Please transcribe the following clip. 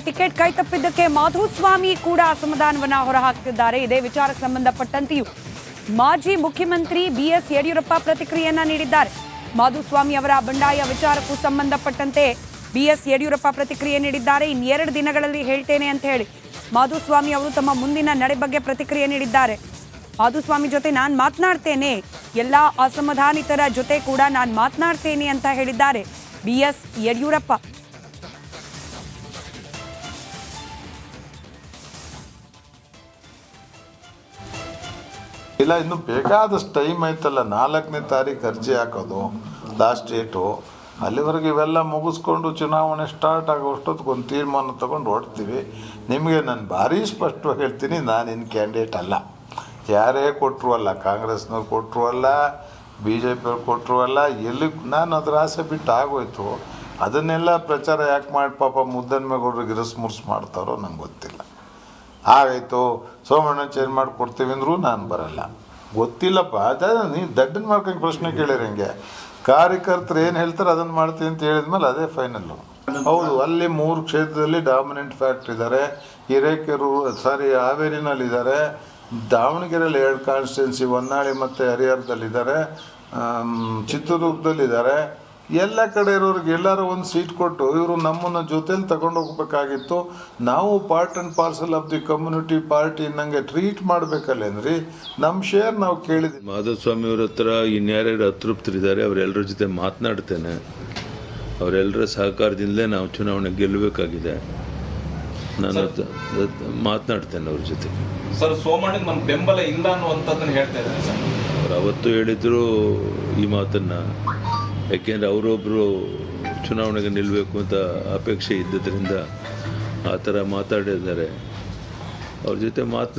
Ticket ಕೈ ತಪ್ಪಿದ್ದಕ್ಕೆ ಮಾಧುಸ್ವಾಮಿ ಕೂಡ ಅಸಮಾಧಾನವನ್ನ ಹೊರಹಾಕ್ತಿದ್ದಾರೆ. ಇದೇ ವಿಚಾರಕ್ಕೆ ಸಂಬಂಧಪಟ್ಟಂತೆಯೂ ಮಾಜಿ ಮುಖ್ಯಮಂತ್ರಿ BS ಯಡಿಯೂರಪ್ಪ ಪ್ರತಿಕ್ರಿಯೆಯನ್ನ ನೀಡಿದ್ದಾರೆ. ಮಾಧುಸ್ವಾಮಿ ಅವರ ಬಂಡಾಯ ವಿಚಾರಕ್ಕೂ ಸಂಬಂಧಪಟ್ಟಂತೆ BS ಯಡಿಯೂರಪ್ಪ ಪ್ರತಿಕ್ರಿಯೆ ನೀಡಿದ್ದಾರೆ. ಇನ್ನೆರಡು ದಿನಗಳಲ್ಲಿ ಹೇಳ್ತೇನೆ ಅಂತ ಹೇಳಿ ಮಾಧುಸ್ವಾಮಿ ಅವರು ತಮ್ಮ ಮುಂದಿನ ನಡೆ ಬಗ್ಗೆ ಪ್ರತಿಕ್ರಿಯೆ ನೀಡಿದ್ದಾರೆ. ಮಾಧುಸ್ವಾಮಿ ಜೊತೆ ನಾನು ಮಾತನಾಡ್ತೇನೆ, ಎಲ್ಲ ಅಸಮಾಧಾನಿತರ ಜೊತೆ ಕೂಡ ನಾನು ಮಾತನಾಡ್ತೇನೆ ಅಂತ ಹೇಳಿದ್ದಾರೆ BS ಯಡಿಯೂರಪ್ಪ. ಇಲ್ಲ, ಇನ್ನು ಬೇಕಾದಷ್ಟು ಟೈಮ್ ಐತಲ್ಲ. 4ನೇ ತಾರೀಕು ಅರ್ಜಿ ಹಾಕೋದು ಲಾಸ್ಟ್ ಡೇಟು. ಅಲ್ಲಿವರೆಗೆ ಇವೆಲ್ಲ ಮುಗಿಸ್ಕೊಂಡು ಚುನಾವಣೆ ಸ್ಟಾರ್ಟ್ ಆಗೋಷ್ಟೊತ್ತಿಗೆ ಒಂದು ತೀರ್ಮಾನ ತೊಗೊಂಡು ಹೊಡ್ತೀವಿ. ನಿಮಗೆ ನಾನು ಭಾರಿ ಸ್ಪಷ್ಟವಾಗಿ ಹೇಳ್ತೀನಿ, ನಾನು ಇನ್ನು ಕ್ಯಾಂಡಿಡೇಟ್ ಅಲ್ಲ. ಯಾರೇ ಕೊಟ್ಟರು ಅಲ್ಲ, ಕಾಂಗ್ರೆಸ್ನವ್ರು ಕೊಟ್ಟರು ಅಲ್ಲ, BJP ಅವ್ರು ಕೊಟ್ಟರು ಅಲ್ಲ, ಎಲ್ಲಿ ನಾನು ಅದರ ಆಸೆ ಬಿಟ್ಟು ಆಗೋಯ್ತು. ಅದನ್ನೆಲ್ಲ ಪ್ರಚಾರ ಯಾಕೆ ಮಾಡಿ ಪಾಪ ಮುದ್ದನ್ಮೇಗೌಡರಿಗೆ ಇರಸ್ಮುರ್ಸ್ ಮಾಡ್ತಾರೋ ನಂಗೆ ಗೊತ್ತಿಲ್ಲ. ಆಗಾಯಿತು, ಸೋಮಣ್ಣ ಚೇಂಜ್ ಮಾಡಿ ಕೊಡ್ತೀವಿ ಅಂದರೂ ನಾನು ಬರಲ್ಲ. ಗೊತ್ತಿಲ್ಲಪ್ಪ, ಅದೇ ನೀವು ದಡ್ಡನ ಮಾಡ್ಕೊಂಡು ಪ್ರಶ್ನೆ ಕೇಳಿರಿ. ಹಂಗೆ ಕಾರ್ಯಕರ್ತರು ಏನು ಹೇಳ್ತಾರೆ ಅದನ್ನು ಮಾಡ್ತೀವಿ ಅಂತ ಹೇಳಿದ್ಮೇಲೆ ಅದೇ ಫೈನಲ್ಲು. ಹೌದು, ಅಲ್ಲಿ 3 ಕ್ಷೇತ್ರದಲ್ಲಿ ಡಾಮಿನೆಂಟ್ ಫ್ಯಾಕ್ಟ್ರಿ ಇದ್ದಾರೆ. ಹಾವೇರಿನಲ್ಲಿದ್ದಾರೆ, ದಾವಣಗೆರೆಯಲ್ಲಿ 2 ಕಾನ್ಸ್ಟಿಟ್ಯೂನ್ಸಿ, ಹೊನ್ನಾಳಿ ಮತ್ತು ಹರಿಹರದಲ್ಲಿದ್ದಾರೆ, ಚಿತ್ರದುರ್ಗದಲ್ಲಿದ್ದಾರೆ. ಎಲ್ಲ ಕಡೆ ಇರೋರಿಗೆ ಎಲ್ಲರೂ ಒಂದು ಸೀಟ್ ಕೊಟ್ಟು ಇವರು ನಮ್ಮನ್ನು ಜೊತೇಲಿ ತಗೊಂಡು ಹೋಗ್ಬೇಕಾಗಿತ್ತು. ನಾವು part and parcel of the community party ನಂಗೆ ಟ್ರೀಟ್ ಮಾಡಬೇಕಲ್ಲೇನ್ರಿ. ನಮ್ಮ ಶೇರ್ ನಾವು ಕೇಳಿದ್ವಿ. ಮಾಧುಸ್ವಾಮಿ ಅವ್ರ ಹತ್ರ ಇನ್ಯಾರ್ಯಾರು ಅತೃಪ್ತರಿದ್ದಾರೆ ಅವರೆಲ್ಲರ ಜೊತೆ ಮಾತನಾಡ್ತೇನೆ. ಅವರೆಲ್ಲರ ಸಹಕಾರದಿಂದಲೇ ನಾವು ಚುನಾವಣೆ ಗೆಲ್ಲಬೇಕಾಗಿದೆ. ನಾನು ಮಾತನಾಡ್ತೇನೆ ಅವ್ರ ಜೊತೆ. ಸರ್, ಸೋಮಣ್ಣಗೆ ನಮ್ಮ ಬೆಂಬಲ ಇಲ್ಲ ಅನ್ನುವಂಥದ್ದನ್ನು ಹೇಳ್ತಾ ಇದ್ದಾರೆ ಸರ್. ಅವ್ರು ಅವತ್ತು ಹೇಳಿದ್ರು ಈ ಮಾತನ್ನು. ಯಾಕೆಂದರೆ ಅವರೊಬ್ಬರು ಚುನಾವಣೆಗೆ ನಿಲ್ಲಬೇಕು ಅಂತ ಅಪೇಕ್ಷೆ ಇದ್ದದ್ರಿಂದ ಆ ಥರ ಮಾತಾಡಿದ್ದಾರೆ. ಅವ್ರ ಜೊತೆ